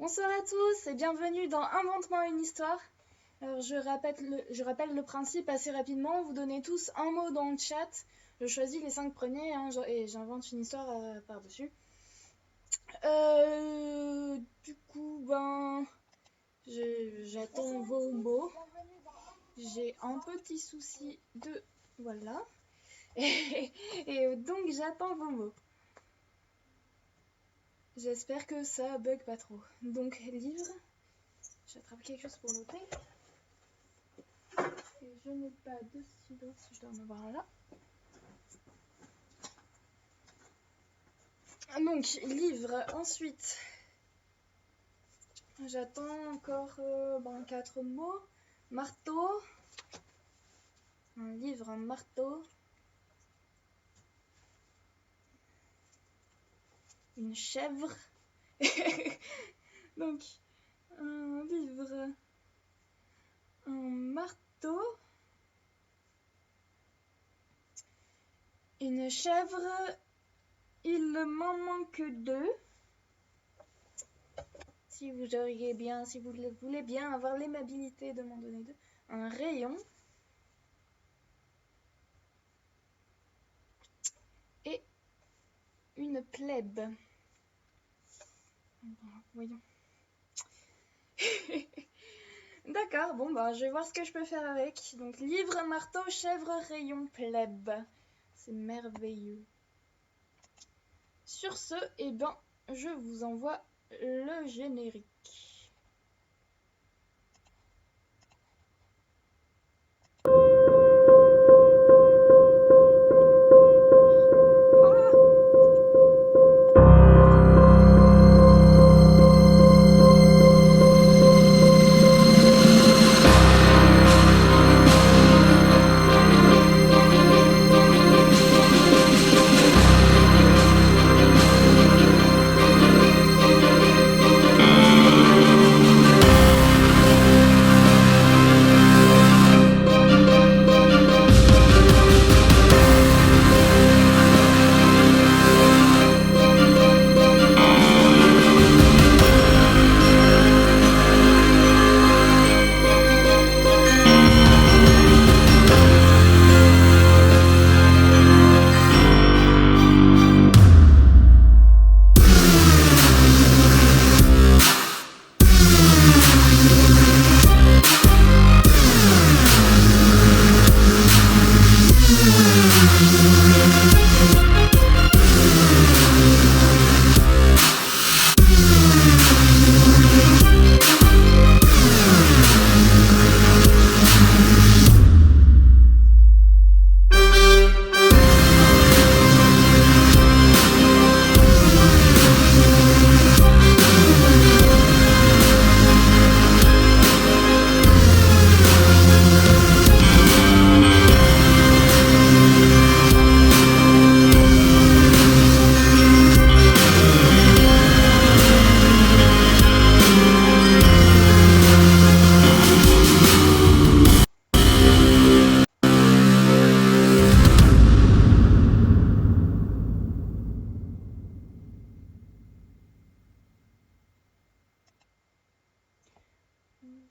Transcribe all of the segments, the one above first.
Bonsoir à tous et bienvenue dans Invente-moi une histoire. Alors je rappelle le principe assez rapidement. Vous donnez tous un mot dans le chat. Je choisis les 5 premiers et j'invente une histoire par-dessus. Du coup, j'attends vos mots. J'ai un petit souci de... Voilà. Et donc j'attends vos mots. J'espère que ça bug pas trop. Donc livre. J'attrape quelque chose pour noter. Et je n'ai pas de stylo, si je dois en avoir un là. Donc, livre. Ensuite, j'attends encore 4 mots. Marteau. Un livre, un marteau. Une chèvre. Donc, un livre. Un marteau. Une chèvre. Il m'en manque 2. Si vous voulez bien avoir l'aimabilité de m'en donner 2. Un rayon. Et une plèbe. Voyons. D'accord, je vais voir ce que je peux faire avec. Donc, livre, marteau, chèvre, rayon, plèbe. C'est merveilleux. Sur ce, je vous envoie le générique.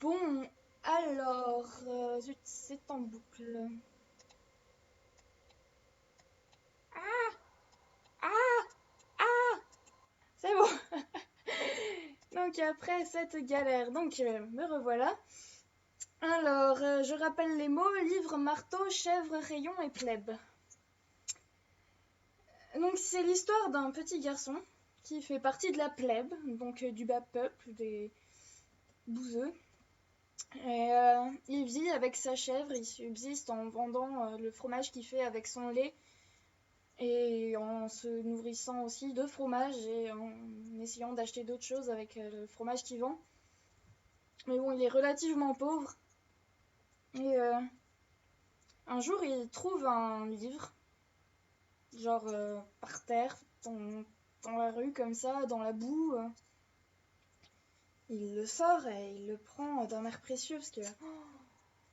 Bon, alors, c'est en boucle. C'est bon. Donc après cette galère, me revoilà. Alors, je rappelle les mots, livre, marteau, chèvre, rayon et plèbe. Donc c'est l'histoire d'un petit garçon qui fait partie de la plèbe, donc du bas peuple, des bouseux. Et il vit avec sa chèvre, il subsiste en vendant le fromage qu'il fait avec son lait et en se nourrissant aussi de fromage et en essayant d'acheter d'autres choses avec le fromage qu'il vend. Mais bon, il est relativement pauvre. Et un jour, il trouve un livre, genre par terre, dans la rue comme ça, dans la boue. Il le sort et il le prend d'un air précieux parce que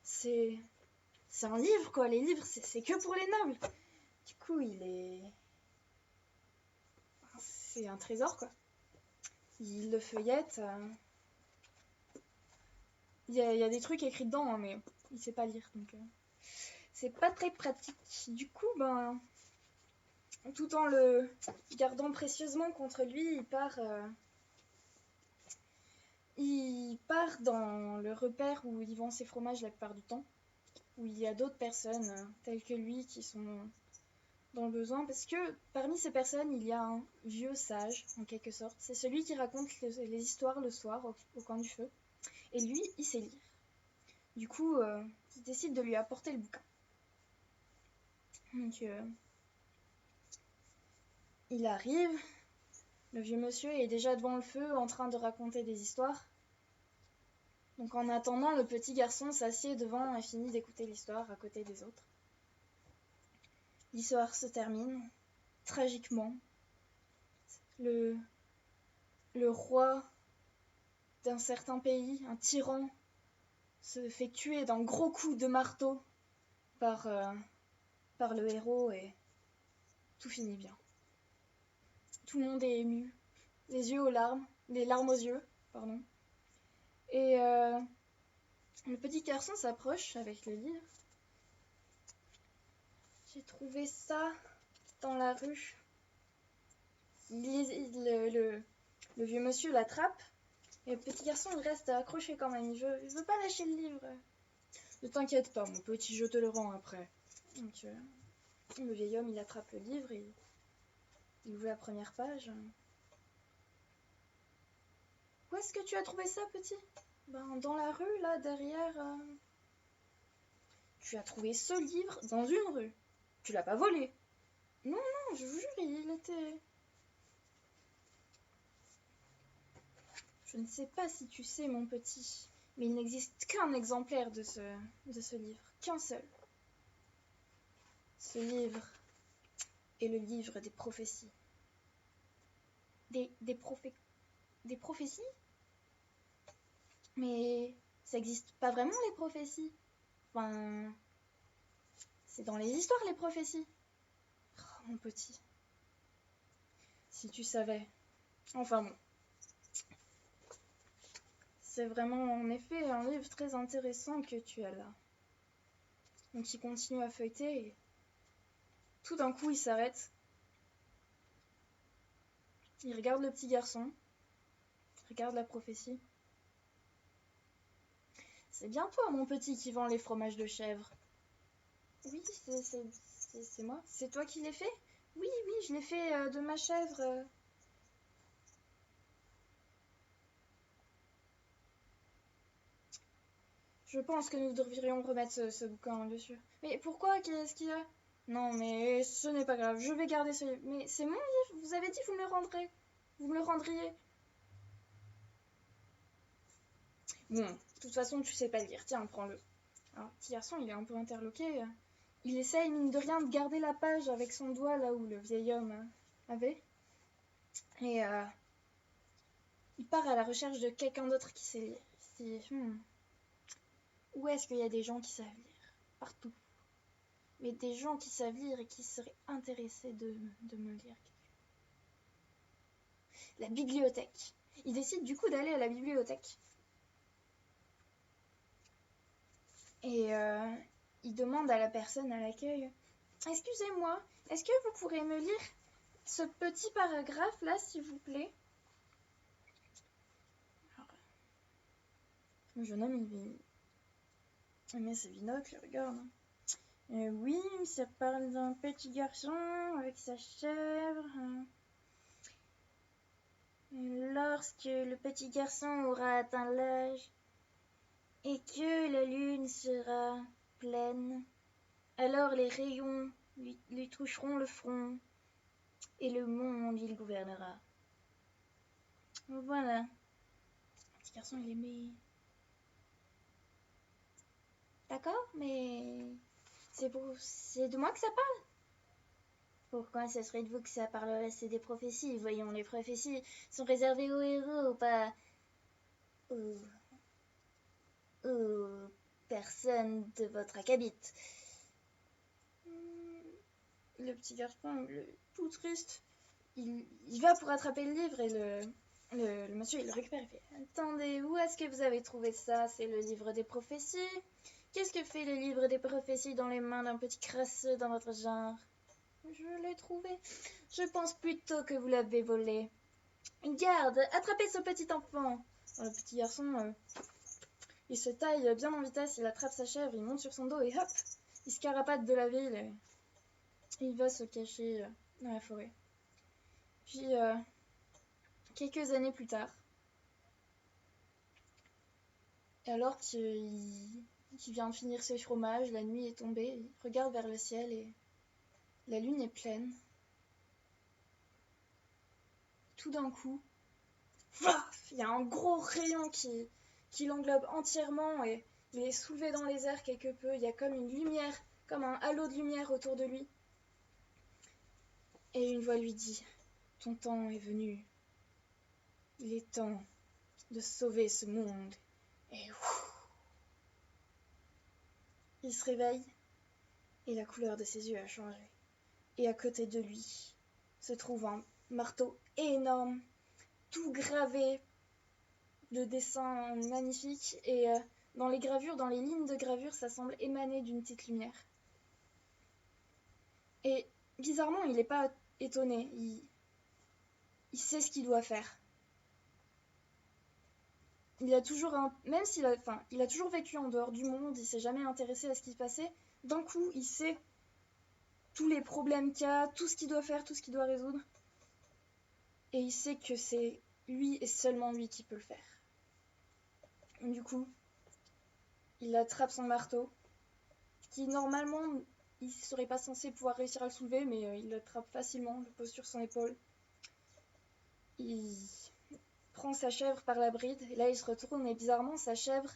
c'est un livre quoi, les livres c'est que pour les nobles. Du coup c'est un trésor quoi. Il le feuillette. Il y a des trucs écrits dedans, hein, mais il sait pas lire, donc c'est pas très pratique. Du coup, ben, tout en le gardant précieusement contre lui, il part dans le repère où il vend ses fromages la plupart du temps, où il y a d'autres personnes telles que lui qui sont dans le besoin, parce que parmi ces personnes, il y a un vieux sage, en quelque sorte. C'est celui qui raconte les histoires le soir au coin du feu. Et lui, il sait lire. Du coup, il décide de lui apporter le bouquin. Donc, il arrive, le vieux monsieur est déjà devant le feu en train de raconter des histoires. Donc en attendant, le petit garçon s'assied devant et finit d'écouter l'histoire à côté des autres. L'histoire se termine tragiquement. Le roi d'un certain pays, un tyran, se fait tuer d'un gros coup de marteau par le héros et tout finit bien. Tout le monde est ému, les larmes aux yeux, pardon. Et le petit garçon s'approche avec le livre. J'ai trouvé ça dans la rue. Le vieux monsieur l'attrape et le petit garçon il reste accroché quand même. Il veut pas lâcher le livre. Ne t'inquiète pas, mon petit, je te le rends après. Donc, le vieil homme il attrape le livre et il ouvre la première page. Où est-ce que tu as trouvé ça, petit? Ben, dans la rue, là, derrière. Tu as trouvé ce livre dans une rue. Tu l'as pas volé. Non, non, je vous jure, il était... Je ne sais pas si tu sais, mon petit, mais il n'existe qu'un exemplaire de ce livre. Qu'un seul. Ce livre est le livre des prophéties. Des prophéties? Mais ça n'existe pas vraiment, les prophéties. Enfin, c'est dans les histoires, les prophéties. Oh, mon petit. Si tu savais. Enfin bon. C'est vraiment en effet un livre très intéressant que tu as là. Donc il continue à feuilleter et tout d'un coup il s'arrête. Il regarde le petit garçon. Il regarde la prophétie. C'est bien toi, mon petit, qui vend les fromages de chèvre. Oui, c'est moi. C'est toi qui l'ai fait? Oui, oui, je l'ai fait de ma chèvre. Je pense que nous devrions remettre ce bouquin dessus. Mais pourquoi? Qu'est-ce qu'il y a? Non, mais ce n'est pas grave. Je vais garder ce livre. Mais c'est mon livre. Vous avez dit que vous me le rendrez. Vous me le rendriez. Bon, de toute façon, tu sais pas lire. Tiens, prends-le. Alors, le petit garçon, il est un peu interloqué. Il essaye, mine de rien, de garder la page avec son doigt là où le vieil homme avait. Et il part à la recherche de quelqu'un d'autre qui sait lire. Il se dit, où est-ce qu'il y a des gens qui savent lire? Partout. Mais des gens qui savent lire et qui seraient intéressés de me lire. La bibliothèque. Il décide du coup d'aller à la bibliothèque. Et il demande à la personne à l'accueil, excusez-moi, est-ce que vous pourrez me lire ce petit paragraphe là, s'il vous plaît? Alors, le jeune homme, il met ses binocles, il regarde. Oui, ça parle d'un petit garçon avec sa chèvre. Lorsque le petit garçon aura atteint l'âge et que la lune sera pleine, alors les rayons lui toucheront le front et le monde il gouvernera. Voilà. Le petit garçon il aimait. D'accord, mais c'est de moi que ça parle. Pourquoi ça serait de vous que ça parlerait? C'est des prophéties. Voyons, les prophéties sont réservées aux héros, pas aux personnes de votre acabit. Le petit garçon, tout triste, il va pour attraper le livre et Le monsieur, il le récupère, il fait « Attendez, où est-ce que vous avez trouvé ça? C'est le livre des prophéties? Qu'est-ce que fait le livre des prophéties dans les mains d'un petit crasseux dans votre genre? » « Je l'ai trouvé. Je pense plutôt que vous l'avez volé. Garde, attrapez ce petit enfant. » Le petit garçon, il se taille bien en vitesse, il attrape sa chèvre, il monte sur son dos et hop, il se carapate de la ville et il va se cacher dans la forêt. Puis, quelques années plus tard, alors qu'il vient de finir ses fromages, la nuit est tombée, il regarde vers le ciel et la lune est pleine. Tout d'un coup, il y a un gros rayon qui l'englobe entièrement et il est soulevé dans les airs quelque peu. Il y a comme une lumière, comme un halo de lumière autour de lui. Et une voix lui dit « Ton temps est venu. Il est temps de sauver ce monde. » Et il se réveille et la couleur de ses yeux a changé. Et à côté de lui se trouve un marteau énorme, tout gravé de dessins magnifiques. Et dans les gravures, dans les lignes de gravure, ça semble émaner d'une petite lumière. Et bizarrement, il n'est pas étonné. Il sait ce qu'il doit faire. Il a toujours même s'il a, il a toujours vécu en dehors du monde, il s'est jamais intéressé à ce qui se passait. D'un coup, il sait tous les problèmes qu'il y a, tout ce qu'il doit faire, tout ce qu'il doit résoudre. Et il sait que c'est lui et seulement lui qui peut le faire. Du coup, il attrape son marteau, qui normalement, il serait pas censé pouvoir réussir à le soulever, mais il l'attrape facilement, le pose sur son épaule. Il prend sa chèvre par la bride, et là il se retourne, et bizarrement, sa chèvre,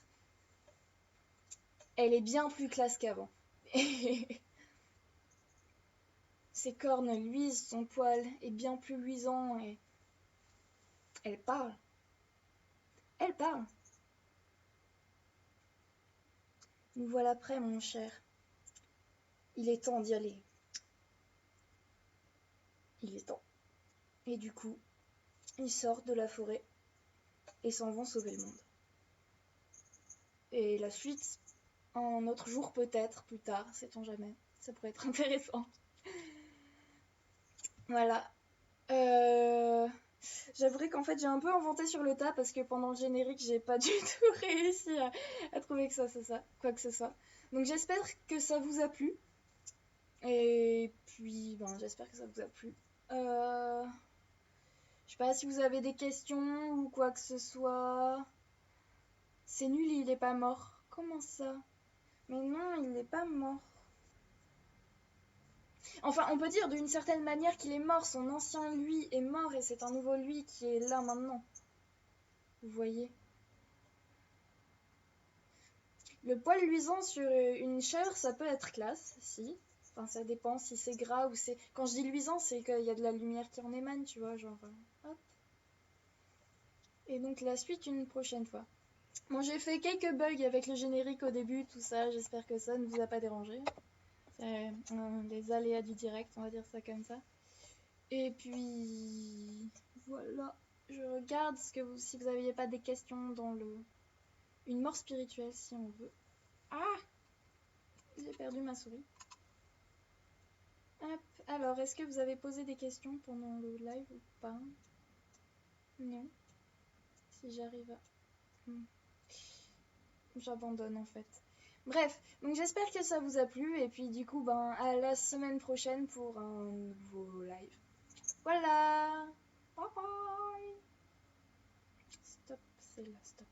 elle est bien plus classe qu'avant. Ses cornes luisent, son poil est bien plus luisant, et elle parle. Elle parle. Nous voilà prêts, mon cher. Il est temps d'y aller. Il est temps. Et du coup, ils sortent de la forêt et s'en vont sauver le monde. Et la suite, un autre jour peut-être, plus tard, sait-on jamais. Ça pourrait être intéressant. Voilà. J'avouerai qu'en fait j'ai un peu inventé sur le tas parce que pendant le générique j'ai pas du tout réussi à trouver que ça, quoi que ce soit. Donc j'espère que ça vous a plu. Et puis j'espère que ça vous a plu. Je sais pas si vous avez des questions ou quoi que ce soit. C'est nul, il est pas mort. Comment ça? Mais non, il n'est pas mort. Enfin, on peut dire d'une certaine manière qu'il est mort. Son ancien lui est mort et c'est un nouveau lui qui est là maintenant. Vous voyez? Le poil luisant sur une chèvre, ça peut être classe, si. Enfin, ça dépend si c'est gras ou c'est... Quand je dis luisant, c'est qu'il y a de la lumière qui en émane, tu vois, genre... hop. Et donc la suite une prochaine fois. Bon, j'ai fait quelques bugs avec le générique au début, tout ça. J'espère que ça ne vous a pas dérangé. C'est les aléas du direct, on va dire ça comme ça. Et puis... Voilà. Je regarde si vous n'aviez pas des questions dans une mort spirituelle, si on veut. Ah! J'ai perdu ma souris. Hop. Alors, est-ce que vous avez posé des questions pendant le live ou pas? Non. Si j'arrive à... J'abandonne en fait. Bref, donc j'espère que ça vous a plu et puis du coup, à la semaine prochaine pour un nouveau live. Voilà! Bye bye! Stop, c'est là, stop.